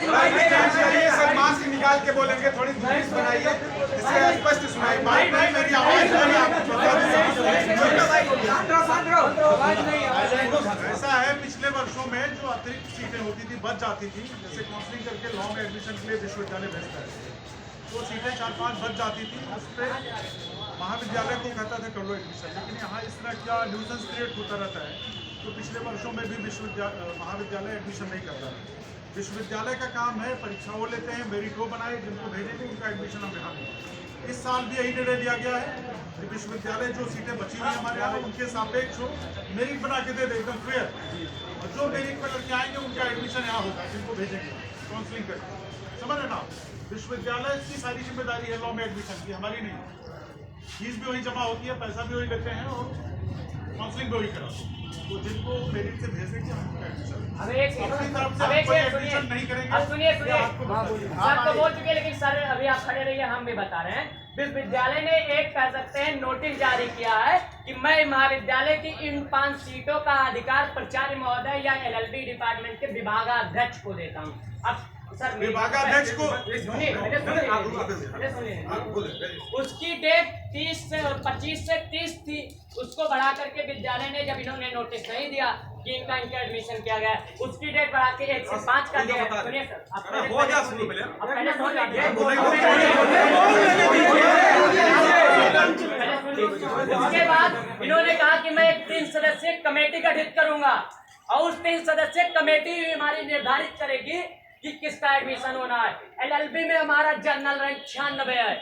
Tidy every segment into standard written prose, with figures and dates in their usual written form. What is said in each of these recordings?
Sir mask निकाल के बोलेंगे, थोड़ी दूरी बनाइए, इससे स्पष्ट सुनाई बात नहीं, मेरी आवाज नहीं आपको ऐसा है। पिछले वर्षों में जो अतिरिक्त सीटें होती थी बच जाती थी, जैसे काउंसलिंग करके लॉ में एडमिशन के लिए विश्वविद्यालय भेजता है, तो सीटें 4-5 बच जाती थी, उस पर महाविद्यालय को कहता था कर लो एडमिशन। लेकिन यहाँ इस तरह क्या न्यूसेंस क्रिएट होता रहता है, तो पिछले वर्षों में भी महाविद्यालय एडमिशन नहीं करता है। विश्वविद्यालय का काम है, परीक्षा वो लेते हैं, मेरिट वो बनाए, जिनको भेजेंगे उनका एडमिशन हम यहाँ देंगे। इस साल भी यही निर्णय लिया गया है कि विश्वविद्यालय जो सीटें बची हुई हमारे यहाँ उनके सापेक्ष हो मेरिट बना के दे दे, एकदम फेयर। और जो मेरिट पर लड़के आएंगे उनका एडमिशन यहाँ होगा, जिनको भेजेंगे काउंसलिंग करके। समझ रहे ना, विश्वविद्यालय की सारी जिम्मेदारी है लॉ में एडमिशन की, हमारी नहीं। फीस भी वही जमा होती है, पैसा भी वही लेते हैं और काउंसलिंग भी वही कराते हैं। तो जिनको मेरिट से भेजेंगे हम एडमिशन अपनी तरफ से एडमिशन नहीं करेंगे। सुनिए सर तो बोल चुके, लेकिन सर अभी आप खड़े रहिए, हम भी बता रहे हैं। विश्वविद्यालय ने एक कह सकते हैं नोटिस जारी किया है कि मैं महाविद्यालय की इन 5 सीटों का अधिकार प्राचार्य महोदय या LLB डिपार्टमेंट के विभागाध्यक्ष को देता हूँ। अब सर विभागाध्यक्ष को सुनिए, उसकी डेट 25 से 30 थी, उसको बढ़ा करके विद्यालय ने जब इन्होंने नोटिस नहीं दिया कि इनका एडमिशन किया गया, उसकी डेट बढ़ा के 1 से 5 कर दिया। सुनिए सर, उसके बाद इन्होंने कहा कि मैं एक 3 सदस्यीय कमेटी गठित करूंगा और उस 3 सदस्यीय कमेटी हमारी निर्धारित करेगी कि किसका एडमिशन होना है। LLB में हमारा जनरल रैंक 96 है,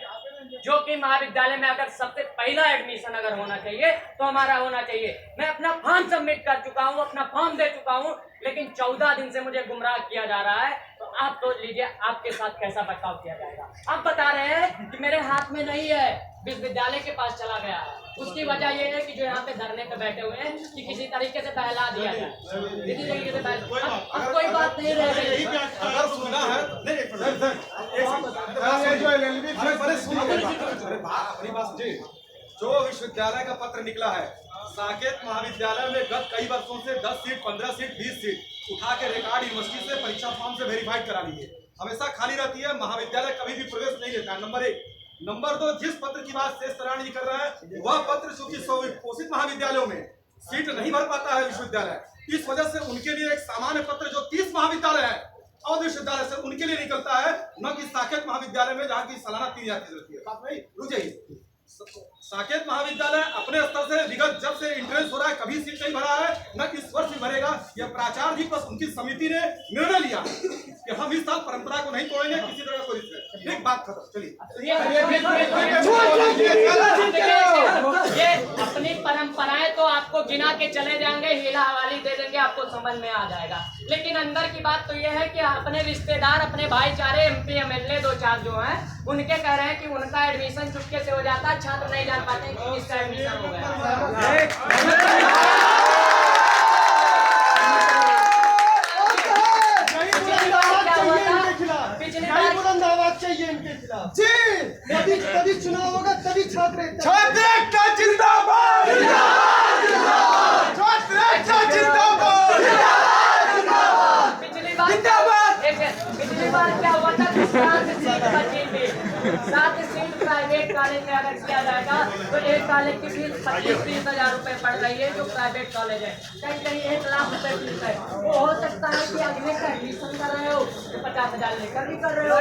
जो कि महाविद्यालय में अगर सबसे पहला एडमिशन अगर होना चाहिए तो हमारा होना चाहिए। मैं अपना फॉर्म सबमिट कर चुका हूँ, अपना फॉर्म दे चुका हूँ, लेकिन 14 दिन से मुझे गुमराह किया जा रहा है। तो आप सोच लीजिए आपके साथ कैसा बर्ताव किया जाएगा। आप बता रहे हैं कि मेरे हाथ में नहीं है, विश्वविद्यालय के पास चला गया है। उसकी वजह यह है कि जो यहाँ पे धरने पे बैठे हुए हैं कि किसी तरीके से बहला दिया जाए, किसी तरीके से अब कोई बात नहीं रह गई। अगर सुनना है जो विश्वविद्यालय का पत्र निकला है, साकेत महाविद्यालय में गत कई वर्षों से 10 सीट, 15 सीट, 20 सीट उठा के रिकॉर्ड यूनिवर्सिटी से परीक्षा फॉर्म से वेरीफाइड करा ली है, हमेशा खाली रहती है। महाविद्यालय कभी भी प्रवेश नहीं लेता है, नंबर 1। नंबर 2, जिस पत्र की बात शेष तराण जी कर रहा है, वह पत्र चूंकि घोषित महाविद्यालयों में सीट नहीं भर पाता है विश्वविद्यालय, इस वजह से उनके लिए एक सामान्य पत्र जो 30 महाविद्यालय है और विश्वविद्यालय से उनके लिए निकलता है, न कि साकेत महाविद्यालय में जहाँ की सालाना 3000 फीस रहती है। बात नहीं रुक जाइए। साकेत महाविद्यालय अपने स्तर से विगत जब से इंट्रेंस हो रहा है कभी सीट नहीं भरा है, न कि इस वर्ष भी भरेगा। यह प्राचार्य जी प्लस उनकी समिति ने निर्णय लिया कि हम इस साल परंपरा को नहीं तोड़ेंगे, किसी तरह का कोई रिस्क। एक बात खत्म, चलिए। ये अपनी परंपराएं तो आपको गिना के चले जाएंगे, हिला हवाली दे देंगे, आपको समझ में आ जाएगा। लेकिन अंदर की बात तो यह है कि अपने रिश्तेदार, अपने भाईचारे MP MLA 2-4 जो हैं, उनके कह रहे हैं कि उनका एडमिशन चुपके से हो जाता है, छात्र नहीं जान पाते कि किसका एडमिशन हो गया। तभी चुनाव होगा, तभी छात्र एकता जिंदाबाद, छात्र एकता जिंदाबाद। पिछली बार क्या हुआ था, 7 सीट बची थी, 7 सीट प्राइवेट कॉलेज में अगर किया जाएगा तो एक कॉलेज की फीस 25-30 हजार रुपए पड़ रही है, जो प्राइवेट कॉलेज है, कहीं कहीं 1 लाख रुपए फीस है। वो हो सकता है कि अगले का एडमिशन कर रहे हो तो 50,000 लेकर भी कर रहे हो।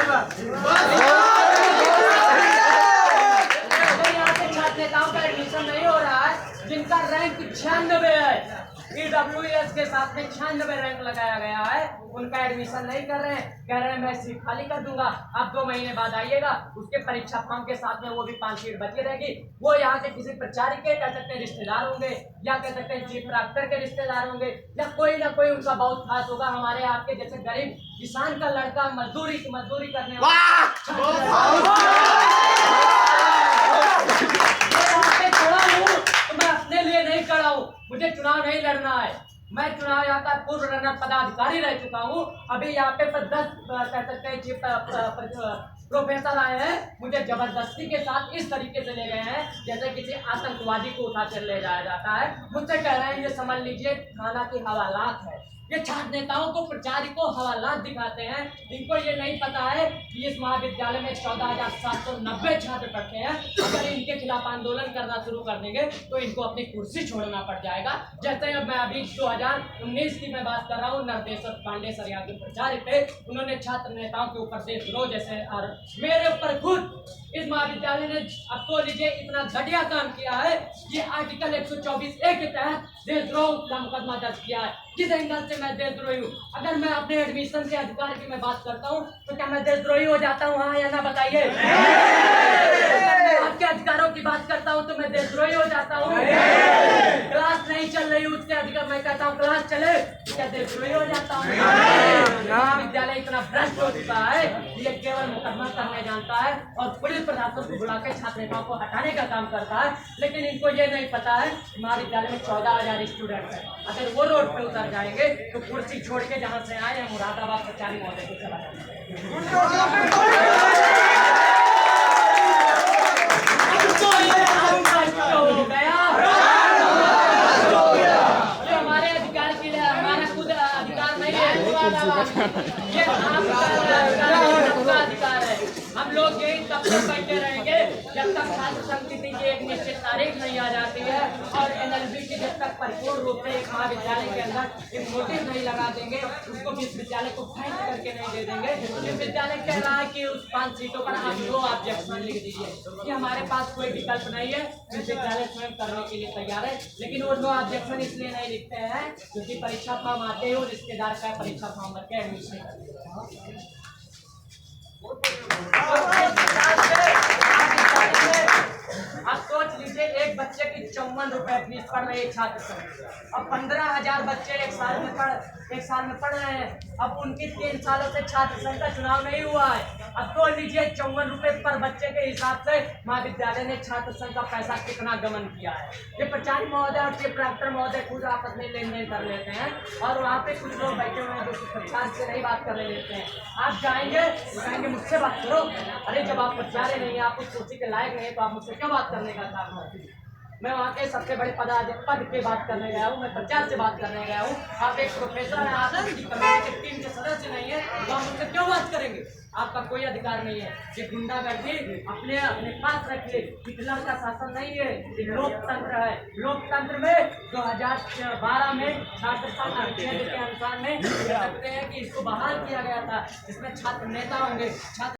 यहाँ से छात्र नेताओं का एडमिशन नहीं हो रहा है, जिनका रैंक 96 है, EWS के साथ में 96 रैंक लगाया गया है, उनका एडमिशन नहीं कर रहे हैं। कह रहे हैं मैं सीट खाली कर दूंगा, आप 2 महीने बाद आइएगा, उसके परीक्षा फॉर्म के साथ में वो भी 5 सीट बची रहेगी। वो यहाँ से किसी प्राचार्य के कह सकते हैं रिश्तेदार होंगे, या कह सकते हैं चीफ प्राक्टर के रिश्तेदार होंगे, या कोई ना कोई उनका बहुत खास होगा। हमारे आपके जैसे गरीब किसान का लड़का मजदूरी करने वाला मैं अपने लिए नहीं खड़ा हूँ, मुझे चुनाव नहीं लड़ना है। मैं चुनाव यहाँ का पूर्व रनर पदाधिकारी रह चुका हूँ। अभी यहाँ पे 10 कह सकते हैं चीफ प्रोफेसर आए हैं, मुझे जबरदस्ती के साथ इस तरीके से ले गए हैं जैसे किसी आतंकवादी को उठा कर ले जाया जाता है। मुझसे कह रहे हैं ये समझ लीजिए थाना की हवालात है, ये छात्र नेताओं को प्रचार को हवालात दिखाते हैं। इनको ये नहीं पता है कि इस महाविद्यालय में 14,790 छात्र पढ़ते हैं। अगर इनके खिलाफ आंदोलन करना शुरू कर देंगे तो इनको अपनी कुर्सी छोड़ना पड़ जाएगा। जैसे अब मैं अभी 2019 की मैं बात कर रहा हूँ, नरदेश्वर पांडे सर यहाँ के प्रचार थे, उन्होंने छात्र नेताओं के ऊपर देशद्रोह जैसे और मेरे ऊपर खुद इस महाविद्यालय ने अब तो लीजिए इतना घटिया काम किया है कि आर्टिकल 124A के तहत देशद्रोह का मुकदमा दर्ज किया है। किस एंगल से मैं देशद्रोही हूँ? अगर मैं अपने एडमिशन के अधिकार की मैं बात करता हूँ तो क्या मैं देशद्रोही हो जाता हूँ? हाँ या ना बताइए। आपके अधिकारों की बात करता हूँ तो मैं देशद्रोही हो जाता हूँ। क्लास नहीं चल रही उसके अधिकार मैं कहता हूँ क्लास चले, क्या देशद्रोही हो जाता हूँ? महाविद्यालय इतना भ्रष्ट हो चुका है कि ये केवल मुकदमा करने जानता है और पुलिस प्रशासन को बुला के छात्र नेताओं को हटाने का काम करता है। लेकिन इनको ये नहीं पता है महाविद्यालय में 14,000 स्टूडेंट है। अगर वो रोड पे उतर जाएंगे तो कुर्सी छोड़ के जहाँ से आए हैं मुरादाबाद प्रचारी महोदय को चला हो गया। ये हमारे अधिकार के लिए हमारा खुद अधिकार नहीं है, ये आपका अधिकार है। हम लोग यही तब तक बैठे रहेंगे जब तक छात्र संस्कृति की एक निश्चित तारीख नहीं आ जाती है और NLB की जब तक परिपूर्ण रूप से एक महाविद्यालय के अंदर एक नोटिस नहीं लगा देंगे, उसको विश्वविद्यालय को फाइल करके नहीं दे देंगे। विश्वविद्यालय कह रहा है कि उस 5 सीटों पर आप लो ऑब्जेक्शन लिख दीजिए कि हमारे पास कोई विकल्प नहीं है, विश्वविद्यालय स्वयं करने के लिए तैयार है। लेकिन वो नो ऑब्जेक्शन इसलिए नहीं लिखते हैं क्योंकि परीक्षा फॉर्म आते ही वो रिश्तेदार का परीक्षा फॉर्म भर के एडमिशन करते हैं। आप सोच लीजिए एक बच्चे की 54 रुपए फीस पड़ रही है छात्र संघ। अब 15,000 बच्चे एक साल में पढ़ रहे हैं। अब उनकी 3 सालों से छात्र संघ का चुनाव नहीं हुआ है। अब तो लीजिए 54 रुपए पर बच्चे के हिसाब से महाविद्यालय ने छात्र संघ का पैसा कितना गमन किया है। ये प्रचारी महोदय और ये प्राक्टर महोदय खुद आपस में लेन देन कर लेते हैं और वहाँ पे कुछ लोग बैठे हुए हैं जो प्रचार से नहीं बात कर लेते हैं। आप जाएंगे कहेंगे मुझसे बात करो। अरे जब आप प्रचारे नहीं है, आप उस कुर्सी के लायक नहीं है तो आप मुझसे क्यों बात करने का काम है? मैं वहाँ के सबसे बड़े पद पे बात करने गया हूँ, मैं प्रचार से बात करने गया हूँ। आप एक प्रोफेसर हैं, आप उनकी कमेटी के टीम के सदस्य नहीं है तो आप मुझसे क्यों बात करेंगे? आपका कोई अधिकार नहीं है। ये गुंडागर्दी अपने पास रखिए। हिटलर का शासन नहीं है, ये लोकतंत्र है। लोकतंत्र में 2012 में छात्र संघ के अनुसार में कहते हैं कि इसको बहाल किया गया था। इसमें छात्र नेता होंगे, छात्र